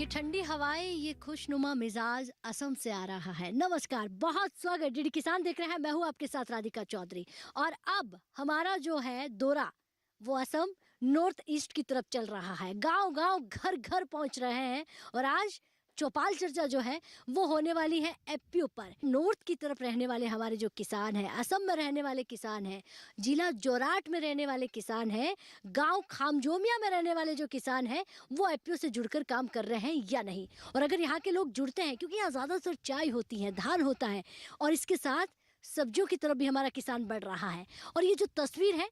ये ठंडी हवाएं, ये खुशनुमा मिजाज असम से आ रहा है। नमस्कार, बहुत स्वागत। डीडी किसान देख रहे हैं, मैं हूँ आपके साथ राधिका चौधरी। और अब हमारा जो है दौरा वो असम नॉर्थ ईस्ट की तरफ चल रहा है। गांव गांव घर घर पहुंच रहे हैं और आज चौपाल चर्चा जो है वो होने वाली है एपीओ पर। नॉर्थ की तरफ रहने वाले हमारे जो किसान हैं, असम में रहने वाले किसान हैं, जिला जोराट में रहने वाले किसान हैं, गांव खामजोमिया में रहने वाले जो किसान हैं, वो एपीओ से जुड़कर काम कर रहे हैं या नहीं। और अगर यहाँ के लोग जुड़ते हैं, क्योंकि यहाँ ज़्यादातर चाय होती है, धान होता है और इसके साथ सब्जियों की तरफ भी हमारा किसान बढ़ रहा है। और ये जो तस्वीर है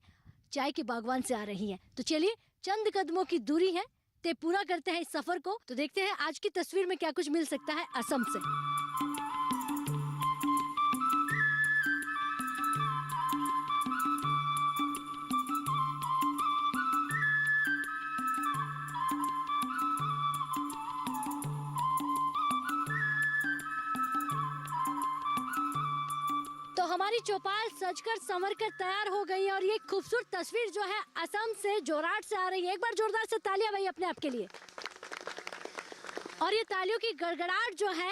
चाय के बागवान से आ रही है, तो चलिए चंद कदमों की दूरी है ते पूरा करते हैं इस सफर को। तो देखते हैं आज की तस्वीर में क्या कुछ मिल सकता है असम से। तो हमारी चौपाल सजकर संवरकर तैयार हो गई है और ये खूबसूरत तस्वीर जो है असम से जोराट से आ रही है। एक बार जोरदार से तालियां भाई अपने आप के लिए। और ये तालियों की गड़गड़ाहट जो है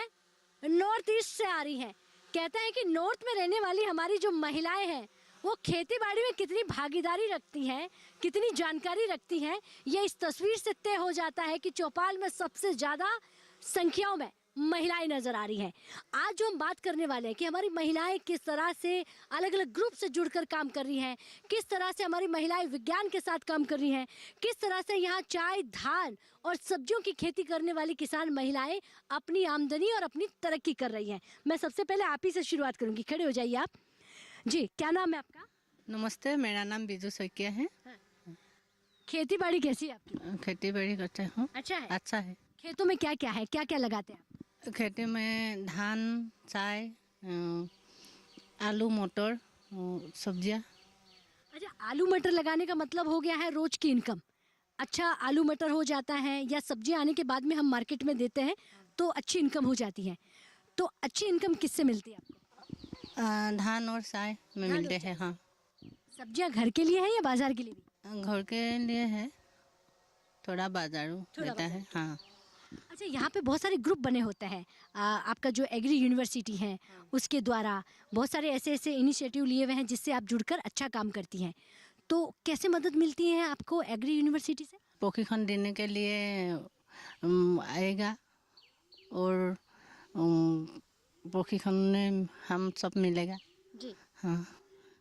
नॉर्थ ईस्ट से आ रही है। कहते हैं कि नॉर्थ में रहने वाली हमारी जो महिलाएं हैं वो खेती बाड़ी में कितनी भागीदारी रखती हैं, कितनी जानकारी रखती हैं, ये इस तस्वीर से तय हो जाता है कि चौपाल में सबसे ज़्यादा संख्याओं में महिलाएं नजर आ रही हैं। आज जो हम बात करने वाले हैं कि हमारी महिलाएं किस तरह से अलग अलग ग्रुप से जुड़कर काम कर रही हैं, किस तरह से हमारी महिलाएं विज्ञान के साथ काम कर रही हैं, किस तरह से यहाँ चाय, धान और सब्जियों की खेती करने वाली किसान महिलाएं अपनी आमदनी और अपनी तरक्की कर रही हैं। मैं सबसे पहले आप ही से शुरुआत करूंगी। खड़े हो जाइए आप। जी, क्या नाम है आपका? नमस्ते, मेरा नाम बिजू सैकिया है। खेती बाड़ी कैसी है आपकी? खेती बाड़ी करते हूँ। अच्छा है। अच्छा है। खेतों में क्या क्या है, क्या क्या लगाते हैं आप? खेती में धान, चाय, आलू, मटर, सब्जियाँ। अच्छा, आलू मटर लगाने का मतलब हो गया है रोज की इनकम। अच्छा, आलू मटर हो जाता है या सब्जियां आने के बाद में हम मार्केट में देते हैं तो अच्छी इनकम हो जाती है। तो अच्छी इनकम किससे मिलती है आपको? धान और चाय में मिलते हैं। हाँ। सब्जियां घर के लिए है या बाजार के लिए भी? घर के लिए है, थोड़ा बाजारू रहता है। हाँ। अच्छा, यहाँ पे बहुत सारे ग्रुप बने होते हैं। आपका जो एग्री यूनिवर्सिटी है उसके द्वारा बहुत सारे ऐसे ऐसे इनिशिएटिव लिए हुए हैं जिससे आप जुड़कर अच्छा काम करती हैं। तो कैसे मदद मिलती है आपको एग्री यूनिवर्सिटी से? प्रशिक्षण देने के लिए आएगा और प्रशिक्षण में हम सब मिलेगा। जी हाँ।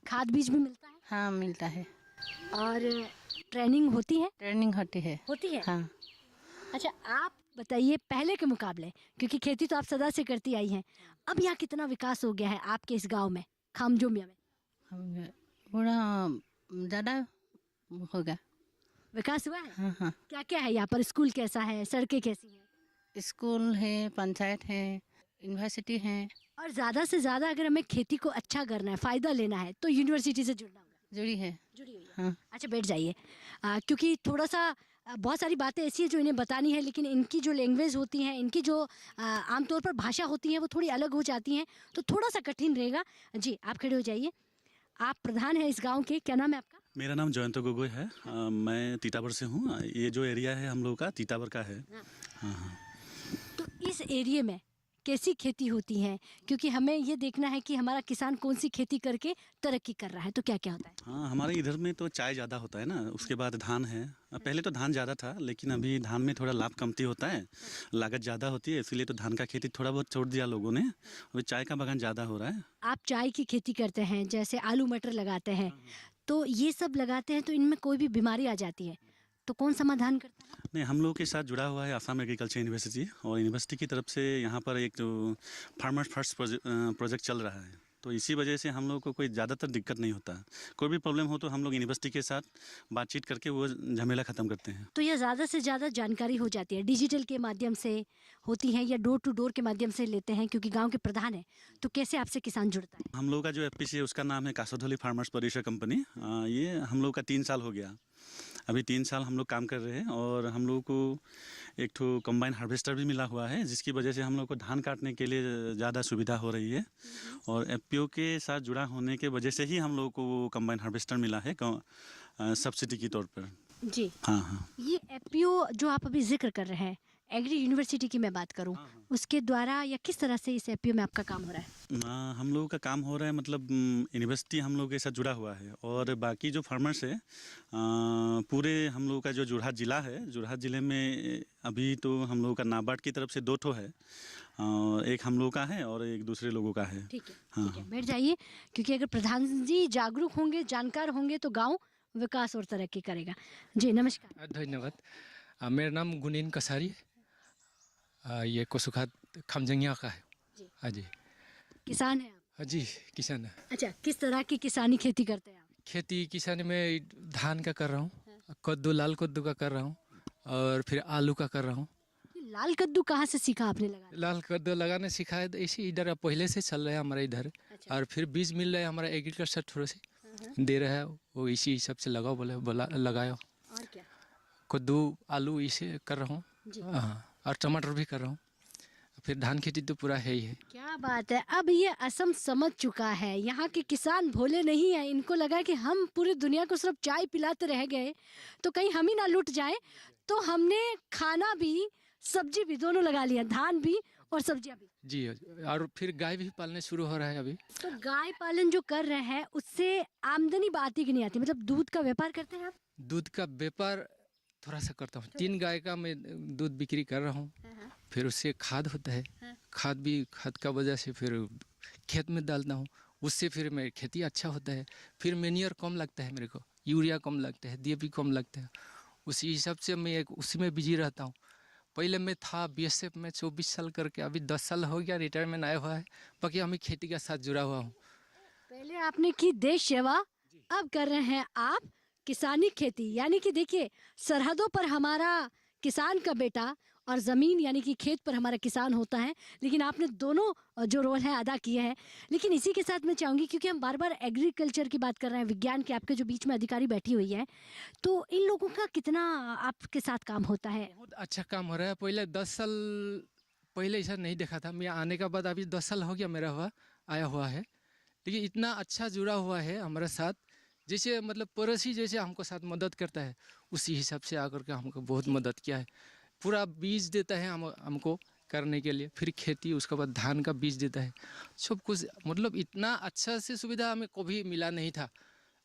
खाद बीज भी मिलता है? हाँ, मिलता है। और ट्रेनिंग होती है? ट्रेनिंग होती है। होती है। हाँ। अच्छा, आप बताइए पहले के मुकाबले, क्योंकि खेती तो आप सदा से करती आई हैं, अब यहाँ कितना विकास हो गया है आपके इस गांव में, खामजोमिया में? पूरा ज़्यादा होगा। विकास हुआ है? हाँ हाँ। क्या क्या है यहाँ पर? स्कूल कैसा है, सड़कें कैसी हैं? स्कूल है, पंचायत है, यूनिवर्सिटी है। और ज़्यादा से ज़्यादा अगर हमें खेती को अच्छा करना है, फ़ायदा लेना है, तो यूनिवर्सिटी से जुड़ना होगा। जुड़ी है। जुड़ी हुई है। हाँ। अच्छा, बैठ जाइए। क्योंकि थोड़ा सा बहुत सारी बातें ऐसी है जो इन्हें बतानी है, लेकिन इनकी जो लैंग्वेज होती हैं, इनकी जो आमतौर पर भाषा होती है वो थोड़ी अलग हो जाती हैं, तो थोड़ा सा कठिन रहेगा। जी, आप खड़े हो जाइए। आप प्रधान हैं इस गांव के, क्या नाम है आपका? मेरा नाम जयंत गोगोई है। मैं तीताबर से हूँ। ये जो एरिया है हम लोग का तीताबर का है। हाँ हाँ। तो इस एरिया में कैसी खेती होती है, क्योंकि हमें ये देखना है कि हमारा किसान कौन सी खेती करके तरक्की कर रहा है, तो क्या क्या होता है? हाँ, हमारे इधर में तो चाय ज़्यादा होता है ना, उसके बाद धान है। पहले तो धान ज़्यादा था, लेकिन अभी धान में थोड़ा लाभ कमती होता है, लागत ज़्यादा होती है, इसलिए तो धान का खेती थोड़ा बहुत छोड़ दिया लोगों ने। अभी चाय का बागान ज़्यादा हो रहा है। आप चाय की खेती करते हैं, जैसे आलू मटर लगाते हैं, तो ये सब लगाते हैं तो इनमें कोई भी बीमारी आ जाती है तो कौन समाधान करता है? नहीं, हम लोग के साथ जुड़ा हुआ है आसाम एग्रीकल्चर यूनिवर्सिटी, और यूनिवर्सिटी की तरफ से यहाँ पर एक जो फार्मर्स फर्स्ट प्रोजेक्ट चल रहा है, तो इसी वजह से हम लोग को कोई ज़्यादातर दिक्कत नहीं होता। कोई भी प्रॉब्लम हो तो हम लोग यूनिवर्सिटी के साथ बातचीत करके वो झमेला ख़त्म करते हैं। तो यह ज़्यादा से ज़्यादा जानकारी हो जाती है, डिजिटल के माध्यम से होती है या डोर टू डोर के माध्यम से लेते हैं, क्योंकि गांव के प्रधान है, तो कैसे आपसे किसान जुड़ता है? हम लोग का जो एफपीसी है उसका नाम है कासोधोली फार्मर्स प्रोड्यूसर कंपनी। ये हम लोग का 3 साल हो गया। अभी 3 साल हम लोग काम कर रहे हैं और हम लोग को एक ठो कंबाइन हार्वेस्टर भी मिला हुआ है, जिसकी वजह से हम लोग को धान काटने के लिए ज़्यादा सुविधा हो रही है। और एफपीओ के साथ जुड़ा होने के वजह से ही हम लोग को वो कंबाइन हार्वेस्टर मिला है सब्सिडी के तौर पर। जी हाँ हाँ। ये एफपीओ जो आप अभी जिक्र कर रहे हैं, एग्री यूनिवर्सिटी की मैं बात करूं, उसके द्वारा या किस तरह से इस एपीओ में आपका काम हो रहा है? हम लोगों का काम हो रहा है, मतलब यूनिवर्सिटी हम लोग के साथ जुड़ा हुआ है, और बाकी जो फार्मर्स है पूरे हम लोगों का जो जोरहाट ज़िला है, जोरहाट ज़िले में अभी तो हम लोगों का नाबार्ड की तरफ से 2 ठो है, एक हम लोगों का है और एक दूसरे लोगों का है। ठीक है, ठीक है, बैठ जाइए, क्योंकि अगर प्रधान जी जागरूक होंगे, जानकार होंगे तो गांव विकास और तरक्की करेगा। जी नमस्कार। धन्यवाद। मेरा नाम गुनीन कसारी है। ये कोसुखात खमजंगिया का है। जी। हाँ जी। किसान है आप? हाँ जी, किसान है। अच्छा, किस तरह की किसानी खेती करते हैं आप? खेती किसानी में धान का कर रहा हूँ, कद्दू, लाल कद्दू का कर रहा हूँ, और फिर आलू का कर रहा हूँ। ये लाल कद्दू कहाँ से सीखा आपने लगाना? लाल कद्दू लगाने सीखा है, तो इसी इधर पहले से चल रहा है हमारा इधर। अच्छा। और फिर बीज मिल रहा है, हमारा एग्रीकल्चर थोड़ा से दे रहा है, वो इसी हिसाब से लगाओ, बोला लगाओ। और क्या? कद्दू आलू इसे कर रहा हूँ। जी। हाँ, और टमाटर भी कर रहा हूँ। फिर धान खेती तो पूरा है ही है। क्या बात है, अब ये असम समझ चुका है, यहाँ के किसान भोले नहीं है। इनको लगा कि हम पूरी दुनिया को सिर्फ चाय पिलाते रह गए तो कहीं हम ही ना लुट जाए, तो हमने खाना भी सब्जी भी दोनों लगा लिया, धान भी और सब्जियां भी। जी, और फिर गाय भी पालने शुरू हो रहा है अभी। तो गाय पालन जो कर रहे हैं उससे आमदनी आती कि नहीं आती? मतलब दूध का व्यापार करते हैं आप? दूध का व्यापार थोड़ा सा करता हूँ। 3 गाय का मैं दूध बिक्री कर रहा हूँ। फिर उससे खाद होता है, खाद का वजह से फिर खेत में डालता हूँ, उससे फिर मेरी खेती अच्छा होता है। फिर मैन्योर कम लगता है मेरे को, यूरिया कम लगता है, डीएपी कम लगता है। उसी हिसाब से मैं उसी में बिजी रहता हूँ। पहले मैं था बीएसएफ में 24 साल करके, अभी 10 साल हो गया रिटायरमेंट आया हुआ है, बाकी हमें खेती के साथ जुड़ा हुआ हूँ। पहले आपने की देश सेवा, अब कर रहे हैं आप किसानी खेती। यानी कि देखिए, सरहदों पर हमारा किसान का बेटा और ज़मीन यानी कि खेत पर हमारा किसान होता है, लेकिन आपने दोनों जो रोल है अदा किए हैं। लेकिन इसी के साथ मैं चाहूँगी, क्योंकि हम बार बार एग्रीकल्चर की बात कर रहे हैं, विज्ञान के आपके जो बीच में अधिकारी बैठी हुई है, तो इन लोगों का कितना आपके साथ काम होता है? बहुत अच्छा काम हो रहा है। पहले 10 साल पहले ऐसा नहीं देखा था। मैं आने के बाद अभी 10 साल हो गया मेरा आया हुआ है, लेकिन इतना अच्छा जुड़ा हुआ है हमारे साथ, जैसे मतलब पड़ोसी जैसे हमको साथ मदद करता है, उसी हिसाब से आकर के हमको बहुत मदद किया है। पूरा बीज देता है हमको करने के लिए, फिर खेती, उसके बाद धान का बीज देता है, सब कुछ। मतलब इतना अच्छा से सुविधा हमें कभी मिला नहीं था।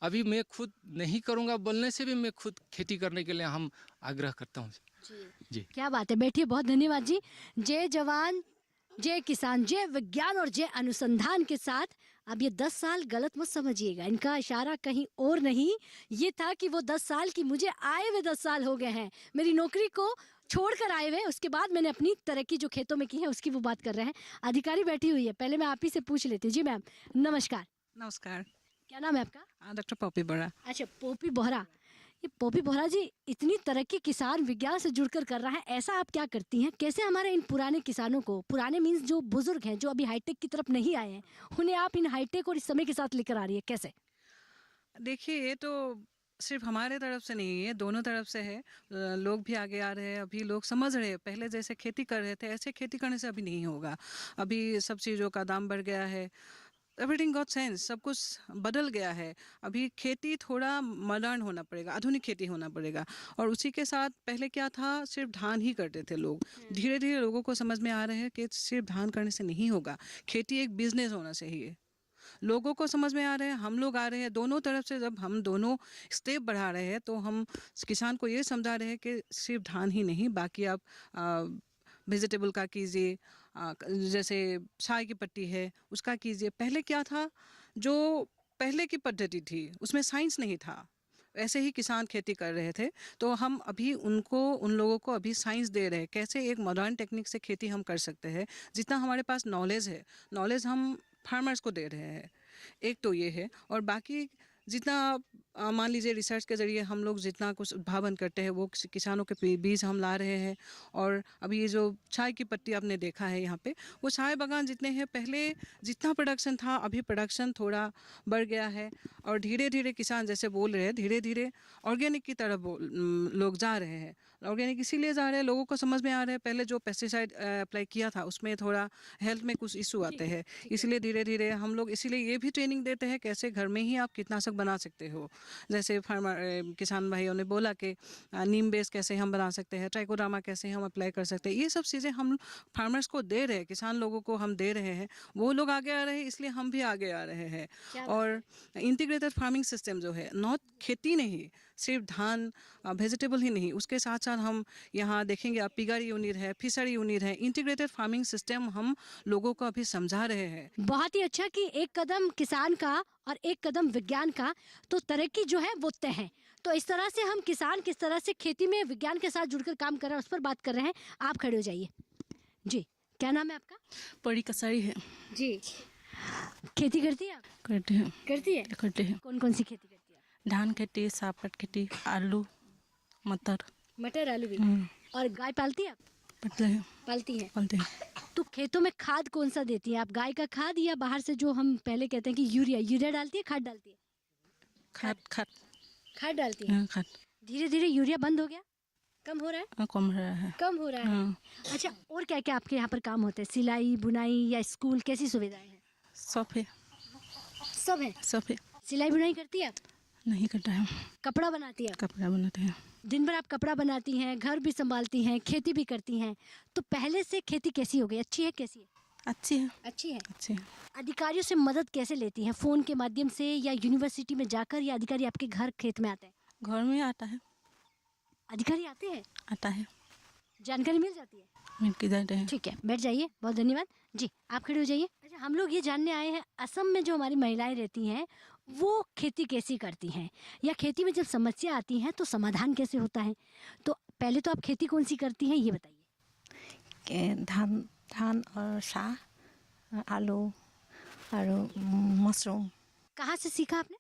अभी मैं खुद नहीं करूँगा बोलने से भी मैं खुद खेती करने के लिए हम आग्रह करता हूँ। जी। क्या बात है, बैठिए, बहुत धन्यवाद जी। जय जवान, जय किसान, जय विज्ञान और जय अनुसंधान के साथ। अब ये 10 साल गलत मत समझिएगा, इनका इशारा कहीं और नहीं, ये था कि वो 10 साल की, मुझे आए हुए 10 साल हो गए हैं, मेरी नौकरी को छोड़कर आए हुए, उसके बाद मैंने अपनी तरक्की जो खेतों में की है उसकी वो बात कर रहे हैं। अधिकारी बैठी हुई है, पहले मैं आप ही से पूछ लेती हूँ। जी मैम नमस्कार। नमस्कार। क्या नाम है आपका? डॉक्टर पॉपी बोरा। अच्छा, पोपी बोहरा। ये पोपी बोहरा जी, इतनी तरक्की किसान विज्ञान से जुड़कर कर रहा है, ऐसा आप क्या करती हैं? कैसे हमारे इन पुराने किसानों को, पुराने मीन्स जो बुजुर्ग हैं, जो अभी हाईटेक की तरफ नहीं आए हैं, उन्हें आप इन हाईटेक और इस समय के साथ लेकर आ रही है, कैसे? देखिए, ये तो सिर्फ हमारे तरफ से नहीं है, दोनों तरफ से है। लोग भी आगे आ रहे हैं, अभी लोग समझ रहे हैं। पहले जैसे खेती कर रहे थे, ऐसे खेती करने से अभी नहीं होगा। अभी सब चीज़ों का दाम बढ़ गया है, एवरीथिंग गॉट सेंस, सब कुछ बदल गया है। अभी खेती थोड़ा मॉडर्न होना पड़ेगा, आधुनिक खेती होना पड़ेगा। और उसी के साथ पहले क्या था, सिर्फ धान ही करते थे लोग। धीरे धीरे लोगों को समझ में आ रहे हैं कि सिर्फ धान करने से नहीं होगा, खेती एक बिजनेस होना चाहिए। लोगों को समझ में आ रहे हैं, हम लोग आ रहे हैं, दोनों तरफ से जब हम दोनों स्टेप बढ़ा रहे हैं, तो हम किसान को ये समझा रहे हैं कि सिर्फ धान ही नहीं, बाकी आप वेजिटेबल का कीजिए, जैसे चाय की पत्ती है उसका कीजिए। पहले क्या था, जो पहले की पद्धति थी उसमें साइंस नहीं था, ऐसे ही किसान खेती कर रहे थे। तो हम अभी उन लोगों को अभी साइंस दे रहे हैं, कैसे एक मॉडर्न टेक्निक से खेती हम कर सकते हैं। जितना हमारे पास नॉलेज है, नॉलेज हम फार्मर्स को दे रहे हैं। एक तो ये है, और बाकी जितना मान लीजिए रिसर्च के ज़रिए हम लोग जितना कुछ उद्भावन करते हैं, वो किसानों के बीज हम ला रहे हैं। और अभी ये जो चाय की पत्ती आपने देखा है यहाँ पे, वो चाय बागान जितने हैं, पहले जितना प्रोडक्शन था अभी प्रोडक्शन थोड़ा बढ़ गया है। और धीरे धीरे किसान जैसे बोल रहे हैं, धीरे धीरे ऑर्गेनिक की तरफ लोग जा रहे हैं। ऑर्गेनिक इसीलिए जा रहे हैं, लोगों को समझ में आ रहा है। पहले जो पेस्टिसाइड अप्लाई किया था उसमें थोड़ा हेल्थ में कुछ इशू आते हैं, इसलिए धीरे धीरे हम लोग इसीलिए ये भी ट्रेनिंग देते हैं कैसे घर में ही आप कीटनाशक बना सकते हो। जैसे फार्मर किसान भाइयों ने बोला कि नीम बेस कैसे हम बना सकते हैं, ट्राइकोडर्मा कैसे हम अप्लाई कर सकते हैं, ये सब चीज़ें हम फार्मर्स को दे रहे हैं, किसान लोगों को हम दे रहे हैं। वो लोग आगे आ रहे हैं, इसलिए हम भी आगे आ रहे हैं। और इंटीग्रेटेड फार्मिंग सिस्टम जो है, नॉट खेती नहीं सिर्फ धान वेजिटेबल ही नहीं, उसके साथ साथ हम यहाँ देखेंगे आप पिगर यूनिट है, फिशरी यूनिट है, इंटीग्रेटेड फार्मिंग सिस्टम हम लोगों को अभी समझा रहे हैं। बहुत ही अच्छा कि एक कदम किसान का और एक कदम विज्ञान का, तो तरक्की जो है वो तय है। तो इस तरह से हम किसान किस तरह से खेती में विज्ञान के साथ जुड़कर काम कर रहे हैं उस पर बात कर रहे हैं। आप खड़े हो जाइए जी। क्या नाम है आपका? परी कसाई है। जी। खेती करती है आप? करते हैं। करती है। करते हैं। कौन कौन सी खेती करती है? धान खेती, सापट खेती, आलू, मटर। मटर, आलू भी। और गाय पालती है आप? पटले हैं। पालती है। पालते हैं। तो खेतों में खाद कौन सा देती हैं आप? गाय का खाद या बाहर से जो हम पहले कहते हैं कि यूरिया डालती है, खाद डालती है? खाद खाद खाद डालती है। खाद। धीरे धीरे यूरिया बंद हो गया, कम हो रहा है? कम रहा है। कम हो रहा है। हाँ। अच्छा, और क्या क्या आपके यहाँ पर काम होते हैं? सिलाई, बुनाई या स्कूल, कैसी सुविधाएं हैं? सब है। सब है। सब है। सिलाई बुनाई करती है आप? नहीं करता है। कपड़ा बनाती है आप? कपड़ा बनाते हैं। दिन भर आप कपड़ा बनाती हैं, घर भी संभालती हैं, खेती भी करती हैं, तो पहले से खेती कैसी हो गई? अच्छी है, कैसी है? अच्छी है। अच्छी है। अच्छी है। अधिकारियों से मदद कैसे लेती हैं? फोन के माध्यम से या यूनिवर्सिटी में जाकर, या अधिकारी आपके घर खेत में आते हैं? घर में आता है। अधिकारी आते हैं, आता है। जानकारी मिल जाती है। मिल के जाते हैं। ठीक है, बैठ जाइए, बहुत धन्यवाद जी। आप खड़े हो जाइए। अच्छा, हम लोग ये जानने आए हैं असम में जो हमारी महिलाएं रहती हैं वो खेती कैसी करती हैं, या खेती में जब समस्या आती है तो समाधान कैसे होता है। तो पहले तो आप खेती कौन सी करती हैं ये बताइए। धान और आलू और मशरूम। कहाँ से सीखा आपने?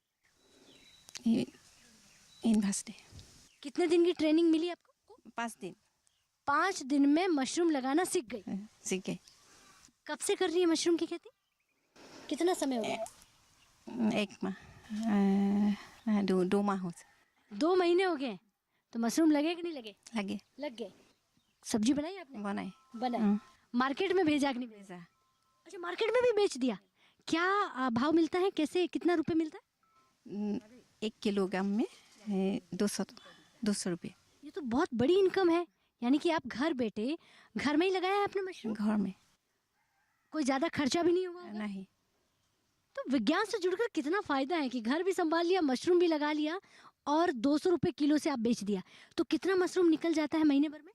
यूनिवर्सिटी। कितने दिन की ट्रेनिंग मिली आपको? 5 दिन। 5 दिन में मशरूम लगाना सीख गई? सीख गए। कब से कर रही है मशरूम की खेती? कितना समय हो गया? 1 माह 2 माह हो 2 महीने हो गए। तो मशरूम लगे कि नहीं लगे? लगे। लग गए। सब्जी बनाई आपने? बनाए। बनाई। मार्केट में भेजा कि नहीं भेजा? अच्छा, मार्केट में भी बेच दिया। क्या भाव मिलता है, कैसे, कितना रुपए मिलता है? 1 किलोग्राम में 200 रुपये। ये तो बहुत बड़ी इनकम है। यानी कि आप घर बैठे घर में ही लगाया है आपने मशरूम? घर में। कोई ज्यादा खर्चा भी नहीं हुआ होगा? नहीं। तो विज्ञान से जुड़कर कितना फायदा है कि घर भी संभाल लिया, मशरूम भी लगा लिया और 200 रुपए किलो से आप बेच दिया। तो कितना मशरूम निकल जाता है महीने भर में?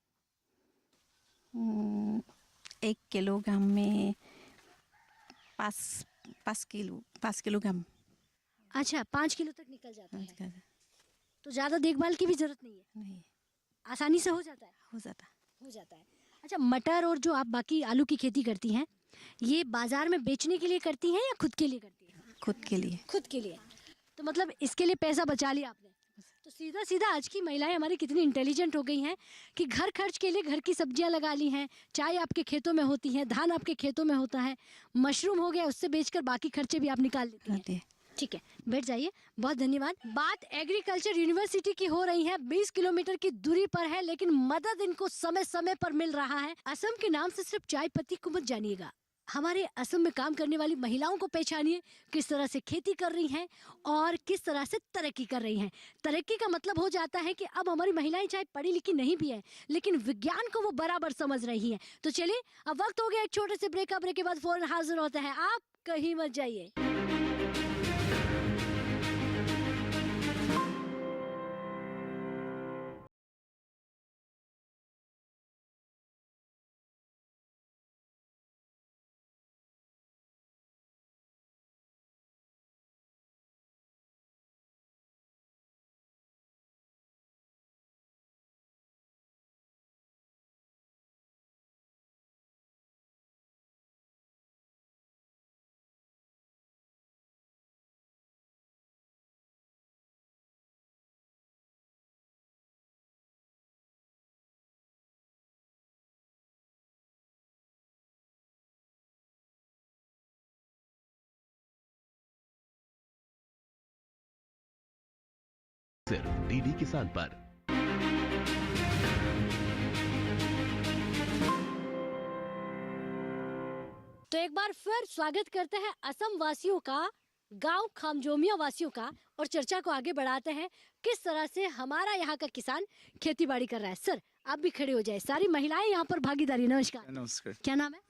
1 किलोग्राम में 5 किलोग्राम। अच्छा, 5 किलो तक निकल जाता है। तो ज्यादा देखभाल की भी जरूरत नहीं है? नहीं। आसानी से हो जाता है? हो जाता। हो जाता है। अच्छा, मटर और जो आप बाकी आलू की खेती करती हैं, ये बाजार में बेचने के लिए करती हैं या खुद के लिए करती हैं? खुद के लिए। खुद के लिए। तो मतलब इसके लिए पैसा बचा लिया आपने। तो सीधा सीधा आज की महिलाएं हमारी कितनी इंटेलिजेंट हो गई हैं कि घर खर्च के लिए घर की सब्जियां लगा ली हैं, चाय आपके खेतों में होती है, धान आपके खेतों में होता है, मशरूम हो गया, उससे बेचकर बाकी खर्चे भी आप निकाल लेती हैं। ठीक है, बैठ जाइए, बहुत धन्यवाद। बात एग्रीकल्चर यूनिवर्सिटी की हो रही है। 20 किलोमीटर की दूरी पर है, लेकिन मदद इनको समय समय पर मिल रहा है। असम के नाम से सिर्फ चाय पत्ती को मत जानिएगा, हमारे असम में काम करने वाली महिलाओं को पहचानिए, किस तरह से खेती कर रही हैं और किस तरह से तरक्की कर रही हैं। तरक्की का मतलब हो जाता है कि अब हमारी महिलाएं चाहे पढ़ी लिखी नहीं भी है, लेकिन विज्ञान को वो बराबर समझ रही हैं। तो चलिए, अब वक्त हो गया एक छोटे से ब्रेक के बाद फौरन हाजिर होते हैं। आप कहीं मत जाइए। सिर्फ डीडी किसान पर। तो एक बार फिर स्वागत करते हैं असम वासियों का, गांव खामजोमिया वासियों का, और चर्चा को आगे बढ़ाते हैं किस तरह से हमारा यहाँ का किसान खेती बाड़ी कर रहा है। सर आप भी खड़े हो जाए, सारी महिलाएं यहाँ पर भागीदारी। नमस्कार, नमस्कार। क्या नाम है?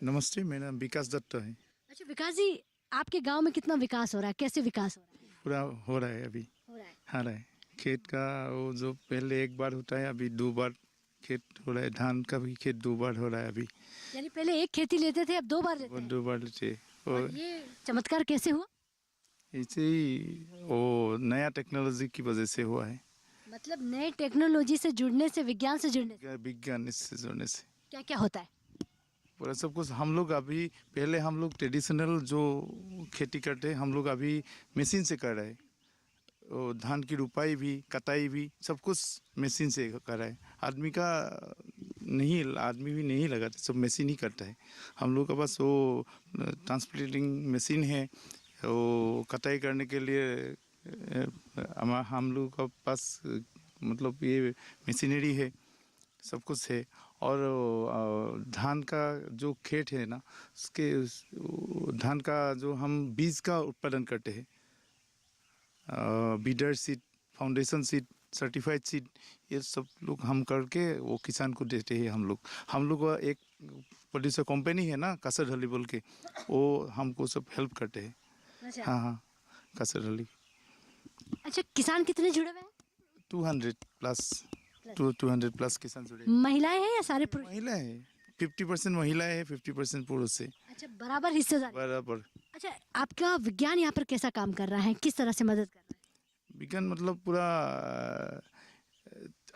नमस्ते, मेरा नाम विकास दत्त है। अच्छा विकास जी, आपके गांव में कितना विकास हो रहा है, कैसे विकास हो रहा है? पूरा हो रहा है अभी, हो रहा है। हाँ रहा है। खेत का वो जो पहले एक बार होता है, अभी 2 बार खेत हो रहा है। धान का भी खेत 2 बार हो रहा है अभी। यानी पहले एक खेती लेते थे, अब 2 बार लेते वो हैं। 2 बार लेते। और और ये चमत्कार कैसे हुआ? इसे ही वो नया टेक्नोलॉजी की वजह से हुआ है। मतलब नए टेक्नोलॉजी से जुड़ने से, विज्ञान से जुड़ने से विज्ञान इससे जुड़ने से क्या क्या होता है? पूरा सब कुछ। हम लोग अभी, पहले हम लोग ट्रेडिशनल जो खेती करते हैं, हम लोग अभी मशीन से कर रहे हैं। वो धान की रुपाई भी, कटाई भी, सब कुछ मशीन से कर रहा है। आदमी भी नहीं लगाते, सब मशीन ही करता है। हम लोग का बस वो ट्रांसप्लांटिंग मशीन है, वो कटाई करने के लिए हम लोग का पास मतलब ये मशीनरी है, सब कुछ है। और धान का जो खेत है ना, उसके धान का जो हम बीज का उत्पादन करते हैं, bidder seed, foundation seed, certified seed, ये सब लोग हम करके वो किसान को देते हैं। हम लोग का एक प्रोड्यूसर कंपनी है ना, कासरहली बोल के, वो हमको सब हेल्प करते हैं। अच्छा। हाँ, कासरहली। अच्छा, किसान कितने जुड़े हुए हैं? 200 प्लस किसान जुड़े। महिलाएं हैं या सारे पुरुष? महिला है, 50% महिलाएं है, 50% पुरुष है, अच्छा, बराबर हिस्सेदार। बराबर। अच्छा, आपका विज्ञान यहाँ पर कैसा काम कर रहा है, किस तरह से मदद कर रहा है? विज्ञान मतलब पूरा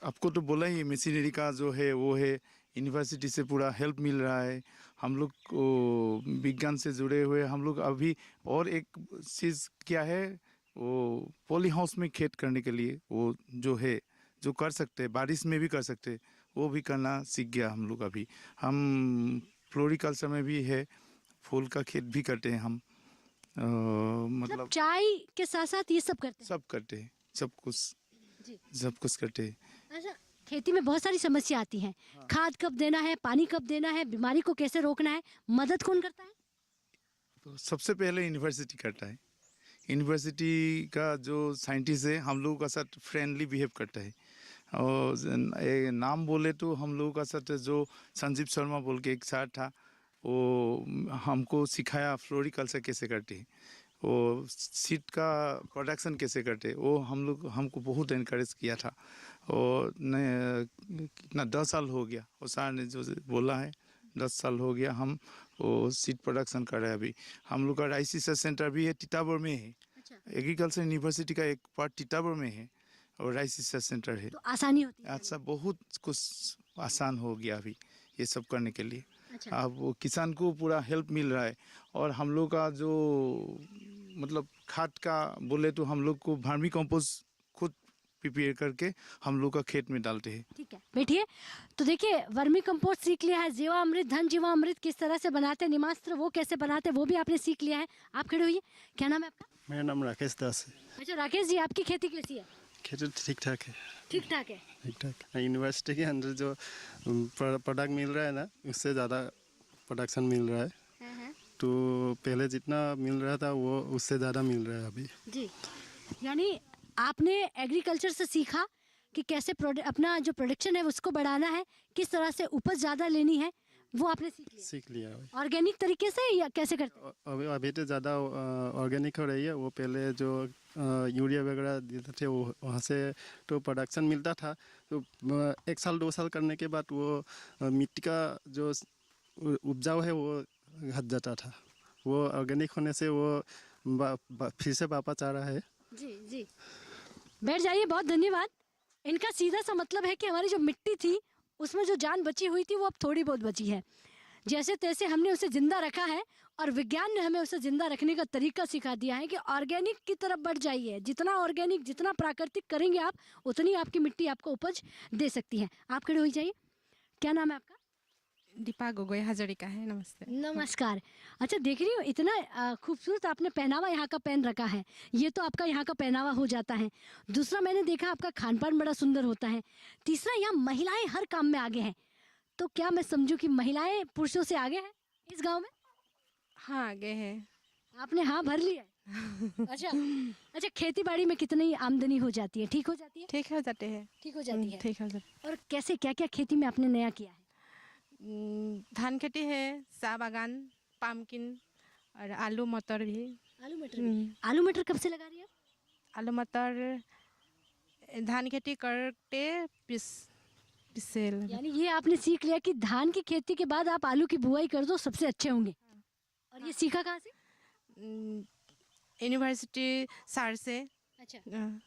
आपको तो बोला ही, मशीनरी का जो है वो है। यूनिवर्सिटी से पूरा हेल्प मिल रहा है हम लोग को, विज्ञान से जुड़े हुए हम लोग। अभी और एक चीज़ क्या है, वो पॉली हाउस में खेत करने के लिए वो जो है, जो कर सकते हैं, बारिश में भी कर सकते हैं, वो भी करना सीख गया हम लोग। अभी हम फ्लोरिकल्चर में भी है, फूल का खेत भी करते हैं हम। मतलब चाय के साथ साथ ये सब करते हैं? सब करते हैं, सब कुछ जी। सब कुछ करते हैं। अच्छा, खेती में बहुत सारी समस्या आती हैं। खाद कब देना है, पानी कब देना है, बीमारी को कैसे रोकना है, मदद कौन करता है? तो सबसे पहले यूनिवर्सिटी करता है। यूनिवर्सिटी का जो साइंटिस्ट है, हम लोगों का साथ फ्रेंडली बिहेव करता है। और नाम बोले तो हम लोगों का साथ जो संजीव शर्मा बोल के एक सर था, वो हमको सिखाया फ्लोरिकल्चर कैसे करते हैं, वो सीड का प्रोडक्शन कैसे करते हैं, वो हमको बहुत इनकरेज किया था। और कितना 10 साल हो गया, वो सर ने जो बोला है, 10 साल हो गया हम वो सीड प्रोडक्शन कर रहे हैं। अभी हम लोग का राइस रिसर्च सेंटर भी है, टीटाबर में है। अच्छा। एग्रीकल्चर यूनिवर्सिटी का एक पार्ट टीटाबर में है और राइस रिसर्च सेंटर है। तो आसानी होती है। अच्छा, बहुत कुछ आसान हो गया अभी ये सब करने के लिए। अच्छा। अब वो किसान को पूरा हेल्प मिल रहा है। और हम लोग का जो मतलब खाद का बोले तो हम लोग को वर्मी कंपोस्ट खुद प्रिपेयर करके हम लोग का खेत में डालते हैं। ठीक है, बैठिए। तो देखिए, वर्मी कंपोस्ट सीख लिया है, जीवामृत, धन जीवामृत किस तरह से बनाते हैं, निमास्त्र वो कैसे बनाते हैं, वो भी आपने सीख लिया है। आप खड़े होइए, क्या नाम है आपका? मेरा नाम राकेश दास है। अच्छा राकेश जी, आपकी खेती कैसी है? खेती ठीक ठाक है। ठीक ठाक है। ठीक ठाक। यूनिवर्सिटी के अंदर जो प्रोडक्ट मिल रहा है ना, उससे ज़्यादा प्रोडक्शन मिल रहा है। तो पहले जितना मिल रहा था वो उससे ज़्यादा मिल रहा है अभी। जी, यानी आपने एग्रीकल्चर से सीखा कि कैसे अपना जो प्रोडक्शन है उसको बढ़ाना है, किस तरह से उपज ज़्यादा लेनी है, वो आपने सीख लिया है। ऑर्गेनिक तरीके से या कैसे करते हैं? अभी तो ज़्यादा ऑर्गेनिक हो रही है। वो पहले जो यूरिया वगैरह देते थे, वो वहाँ से तो प्रोडक्शन मिलता था। तो 1 साल 2 साल करने के बाद वो मिट्टी का जो उपजाऊ है वो घट जाता था। वो ऑर्गेनिक होने से वो फिर से वापस आ रहा है। जी जी, बैठ जाइए, बहुत धन्यवाद। इनका सीधा सा मतलब है कि हमारी जो मिट्टी थी उसमें जो जान बची हुई थी वो अब थोड़ी बहुत बची है। जैसे तैसे हमने उसे जिंदा रखा है और विज्ञान ने हमें उसे जिंदा रखने का तरीका सिखा दिया है कि ऑर्गेनिक की तरफ बढ़ जाइए। जितना ऑर्गेनिक, जितना प्राकृतिक करेंगे आप, उतनी आपकी मिट्टी आपको उपज दे सकती है। आप खड़े हो जाइए, क्या नाम है आपका? दीपा गोगोई हजारिका है। नमस्ते। नमस्कार। अच्छा, देख रही हो इतना खूबसूरत आपने पहनावा यहाँ का पहन रखा है। ये तो आपका यहाँ का पहनावा हो जाता है। दूसरा, मैंने देखा आपका खान पान बड़ा सुंदर होता है। तीसरा, यहाँ महिलाएं हर काम में आगे हैं। तो क्या मैं समझूं कि महिलाएं पुरुषों से आगे हैं इस गांव में? हाँ आगे है। आपने हाँ भर लिया है? अच्छा अच्छा, खेती बाड़ी में कितनी आमदनी हो जाती है? ठीक हो जाती है? ठीक हो जाते हैं। ठीक हो जाती है। ठीक हो जाते। और कैसे, क्या क्या खेती में आपने नया किया है? धान खेती है, चाय बागान, पामकिन और आलू मटर भी। आलू मटर भी? आलू मटर कब से लगा रही है आप? आलू मटर धान खेती करते पिसे यानी ये आपने सीख लिया कि धान की खेती के बाद आप आलू की बुआई कर दो, सबसे अच्छे होंगे। और ये सीखा कहाँ से? यूनिवर्सिटी सर से। अच्छा, हाँ,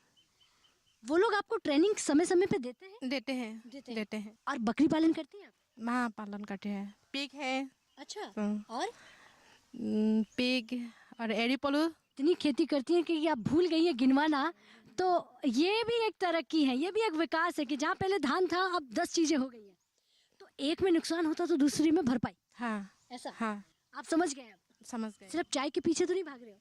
वो लोग आपको ट्रेनिंग समय समय पे देते हैं? देते हैं। देते हैं। देते हैं। और बकरी पालन करती हैं आप? माँ पालन करते हैं। पिग है। अच्छा। हाँ। और पिग और एरी पोलो। इतनी खेती करती हैं कि आप भूल गई हैं गिनवाना। तो ये भी एक तरक्की है, ये भी एक विकास है कि जहाँ पहले धान था अब 10 चीजें हो गई हैं। तो एक में नुकसान होता तो दूसरी में भरपाई। हाँ ऐसा? हाँ आप समझ गए अब? समझ गए। सिर्फ चाय के पीछे तो नहीं भाग रहे हो?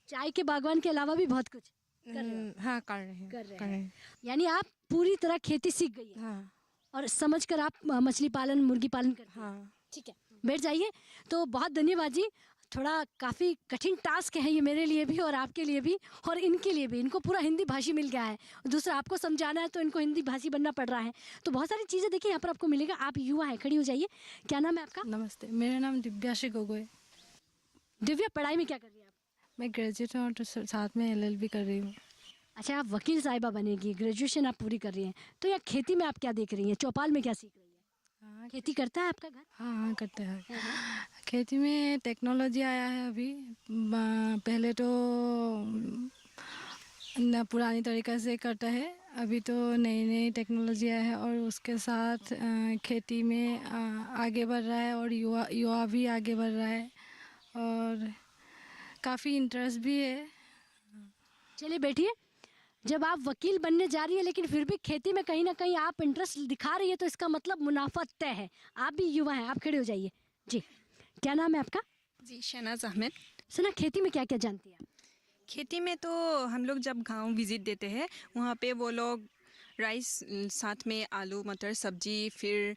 चाय के बागवान के अलावा भी बहुत कुछ कर रहे हो? हाँ कर रहे हैं। कर रहे कर रहे हैं। यानी आप पूरी तरह खेती सीख गई है हाँ और समझकर आप मछली पालन, मुर्गी पालन करते हैं। हाँ ठीक है, बैठ जाइए। तो बहुत धन्यवाद जी। थोड़ा काफ़ी कठिन टास्क है ये मेरे लिए भी और आपके लिए भी और इनके लिए भी। इनको पूरा हिंदी भाषी मिल गया है, दूसरा आपको समझाना है तो इनको हिंदी भाषी बनना पड़ रहा है। तो बहुत सारी चीज़ें देखिए यहाँ पर आपको मिलेगा। आप युवा हैं, खड़ी हो जाइए। क्या नाम है आपका? नमस्ते, मेरा नाम दिव्याशी गोगोई। दिव्या, पढ़ाई में क्या कर रही है आप? मैं ग्रेजुएट हूँ और साथ में LLB कर रही हूँ। अच्छा, आप वकील साहिबा बनेगी, ग्रेजुएशन आप पूरी कर रही हैं। तो यहाँ खेती में आप क्या देख रही हैं? चौपाल में क्या सीख रही है? हाँ खेती करता है आपका घर? हाँ करते हैं। खेती में टेक्नोलॉजी आया है अभी। पहले तो पुरानी तरीक़ा से करता है, अभी तो नई नई टेक्नोलॉजी आया है और उसके साथ खेती में आगे बढ़ रहा है और युवा भी आगे बढ़ रहा है और काफ़ी इंटरेस्ट भी है। चलिए बैठिए। जब आप वकील बनने जा रही है लेकिन फिर भी खेती में कहीं ना कहीं आप इंटरेस्ट दिखा रही है तो इसका मतलब मुनाफा तय है। आप भी युवा हैं, आप खड़े हो जाइए जी। क्या नाम है आपका? जी शहनाज अहमद। सुना, खेती में क्या क्या जानती है आप? खेती में तो हम लोग जब गांव विज़िट देते हैं वहाँ पे वो लोग राइस, साथ में आलू मटर सब्जी, फिर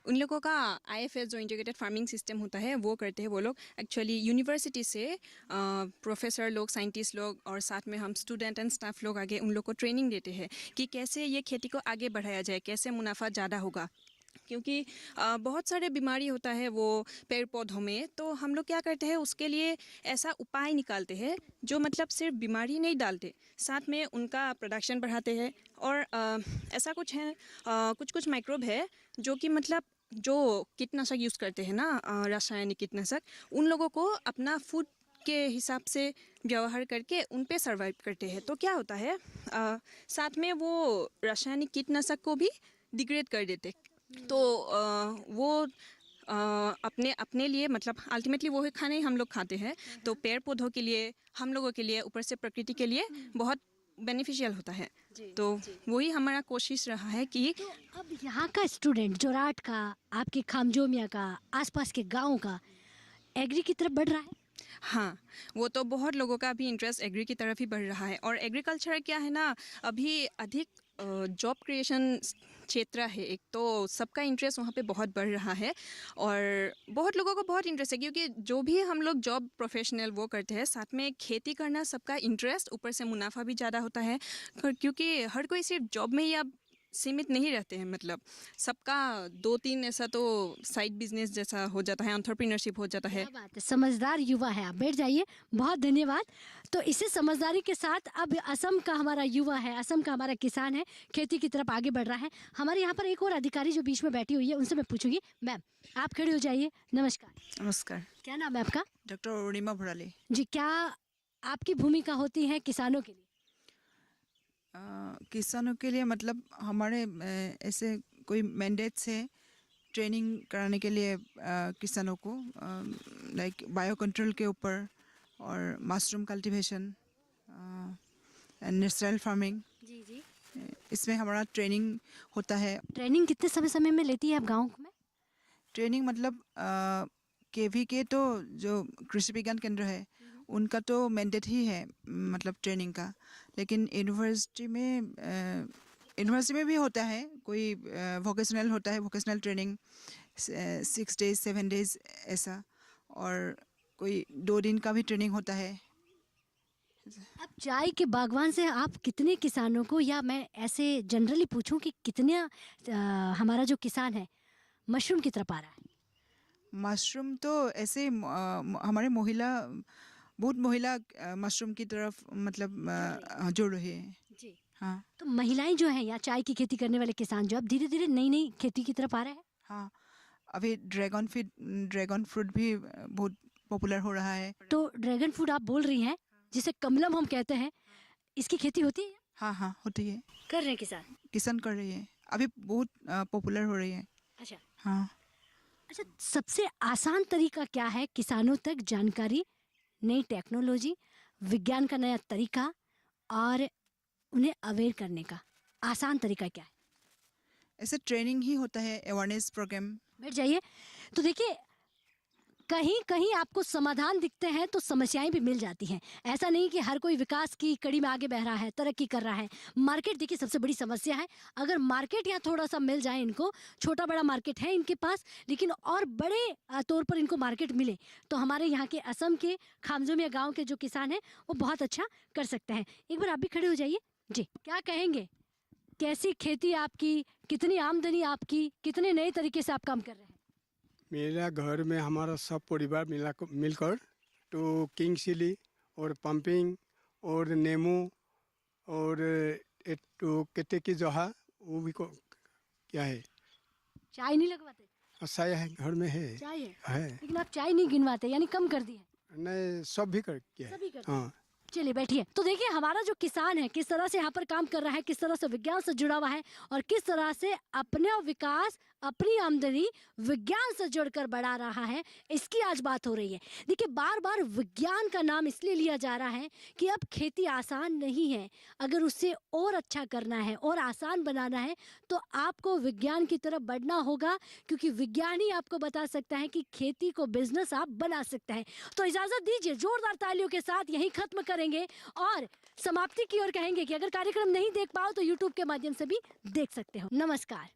उन लोगों का IFS जो इंटीग्रेटेड फार्मिंग सिस्टम होता है वो करते हैं वो लोग। एक्चुअली यूनिवर्सिटी से प्रोफेसर लोग, साइंटिस्ट लोग और साथ में हम स्टूडेंट एंड स्टाफ लोग आगे उन लोग को ट्रेनिंग देते हैं कि कैसे ये खेती को आगे बढ़ाया जाए, कैसे मुनाफा ज़्यादा होगा। क्योंकि बहुत सारे बीमारी होता है वो पेड़ पौधों में, तो हम लोग क्या करते हैं उसके लिए ऐसा उपाय निकालते हैं जो मतलब सिर्फ बीमारी नहीं डालते, साथ में उनका प्रोडक्शन बढ़ाते हैं। और ऐसा कुछ है, कुछ माइक्रोब है जो कि मतलब जो कीटनाशक यूज़ करते हैं ना, रासायनिक कीटनाशक, उन लोगों को अपना फूड के हिसाब से व्यवहार करके उन पे सर्वाइव करते हैं। तो क्या होता है साथ में वो रासायनिक कीटनाशक को भी डिग्रेड कर देते। तो वो अपने लिए मतलब अल्टीमेटली वो खाना ही हम लोग खाते हैं। तो पेड़ पौधों के लिए, हम लोगों के लिए, ऊपर से प्रकृति के लिए बहुत बेनिफिशियल होता है। तो वही हमारा कोशिश रहा है कि तो अब यहाँ का स्टूडेंट जोराट का, आपके खामजोमिया का, आसपास के गाँव का एग्री की तरफ बढ़ रहा है। हाँ, वो तो बहुत लोगों का भी इंटरेस्ट एग्री की तरफ ही बढ़ रहा है। और एग्रीकल्चर क्या है ना, अभी अधिक जॉब क्रिएशन क्षेत्र है एक, तो सबका इंटरेस्ट वहाँ पे बहुत बढ़ रहा है और बहुत लोगों को बहुत इंटरेस्ट है। क्योंकि जो भी हम लोग जॉब प्रोफेशनल वो करते हैं, साथ में खेती करना सबका इंटरेस्ट, ऊपर से मुनाफा भी ज़्यादा होता है। क्योंकि हर कोई सिर्फ जॉब में ही अब सीमित नहीं रहते हैं, मतलब सबका 2-3 ऐसा तो साइड बिजनेस जैसा हो जाता है, एंटरप्रेन्योरशिप हो जाता है। क्या बात है, समझदार युवा है आप। बैठ जाइए, बहुत धन्यवाद। तो इसी समझदारी के साथ अब असम का हमारा युवा है, असम का हमारा किसान है, खेती की तरफ आगे बढ़ रहा है। हमारे यहाँ पर एक और अधिकारी जो बीच में बैठी हुई है, उनसे मैं पूछूंगी। मैम, आप खड़े हो जाइए। नमस्कार। नमस्कार। क्या नाम है आपका? डॉक्टर अरुणिमा भुराले जी। क्या आपकी भूमिका होती है किसानों के लिए? किसानों के लिए मतलब हमारे ऐसे कोई मैंडेट्स है ट्रेनिंग कराने के लिए किसानों को, लाइक बायो कंट्रोल के ऊपर और mushroom cultivation and natural farming. जी जी। इसमें हमारा ट्रेनिंग होता है। ट्रेनिंग कितने समय में लेती है आप गाँव में? ट्रेनिंग मतलब KVK तो जो कृषि विज्ञान केंद्र है उनका तो मैंडेट ही है मतलब ट्रेनिंग का। लेकिन यूनिवर्सिटी में भी होता है, कोई वोकेशनल होता है, वोकेशनल ट्रेनिंग 6 days 7 days ऐसा। और कोई 2 दिन का भी ट्रेनिंग होता है। अब चाय के बागवान से आप कितने किसानों को, या मैं ऐसे जनरली पूछूं कि कितने हमारा जो किसान है मशरूम की तरफ आ रहा है? मशरूम तो ऐसे हमारे बहुत महिला मशरूम की तरफ मतलब जुड़ रही है। जी हाँ तो महिलाएं जो हैं या चाय की खेती करने वाले किसान जो अब धीरे धीरे नई नई खेती की तरफ आ रहे हैं। हाँ, अभी ड्रैगन फ्रूट भी बहुत पॉपुलर हो रहा है। तो ड्रैगन फ्रूट आप बोल रही हैं जिसे कमलम हम कहते हैं, इसकी खेती होती है? हाँ होती है, कर रहे हैं किसान कर रही है, अभी बहुत पॉपुलर हो रही है। अच्छा हाँ। अच्छा, सबसे आसान तरीका क्या है किसानों तक जानकारी, नई टेक्नोलॉजी, विज्ञान का नया तरीका और उन्हें अवेयर करने का आसान तरीका क्या है? ऐसे ट्रेनिंग ही होता है, अवेयरनेस प्रोग्राम। बैठ जाइए। तो देखिए, कहीं कहीं आपको समाधान दिखते हैं तो समस्याएं भी मिल जाती हैं। ऐसा नहीं कि हर कोई विकास की कड़ी में आगे बह रहा है, तरक्की कर रहा है। मार्केट देखिए सबसे बड़ी समस्या है। अगर मार्केट यहाँ थोड़ा सा मिल जाए इनको, छोटा बड़ा मार्केट है इनके पास, लेकिन और बड़े तौर पर इनको मार्केट मिले तो हमारे यहाँ के असम के खामजोमिया गाँव के जो किसान हैं वो बहुत अच्छा कर सकते हैं। एक बार आप भी खड़े हो जाइए जी। क्या कहेंगे, कैसी खेती आपकी, कितनी आमदनी आपकी, कितने नए तरीके से आप काम कर रहे हैं? मेरा घर में हमारा सब परिवार मिलकर तो किंग चिली और पंपिंग और नींबू और एक तो केते की जहा वो भी क्या है, चाय नहीं लगवाते? चाय है घर में है, चाय है लेकिन आप चाय नहीं गिनवाते, यानी कम कर दिए? नहीं, सब भी कर किया सभी है। करते हाँ चलिए बैठिए। तो देखिए हमारा जो किसान है किस तरह से यहाँ पर काम कर रहा है, किस तरह से विज्ञान से जुड़ा हुआ है और किस तरह से अपने विकास, अपनी आमदनी विज्ञान से जोड़कर बढ़ा रहा है, इसकी आज बात हो रही है। देखिए बार बार विज्ञान का नाम इसलिए लिया जा रहा है कि अब खेती आसान नहीं है। अगर उससे और अच्छा करना है और आसान बनाना है तो आपको विज्ञान की तरफ बढ़ना होगा, क्योंकि विज्ञान ही आपको बता सकता है कि खेती को बिजनेस आप बना सकते हैं। तो इजाजत दीजिए, जोरदार तालियों के साथ यही खत्म करेंगे और समाप्ति की ओर कहेंगे कि अगर कार्यक्रम नहीं देख पाओ तो यूट्यूब के माध्यम से भी देख सकते हो। नमस्कार।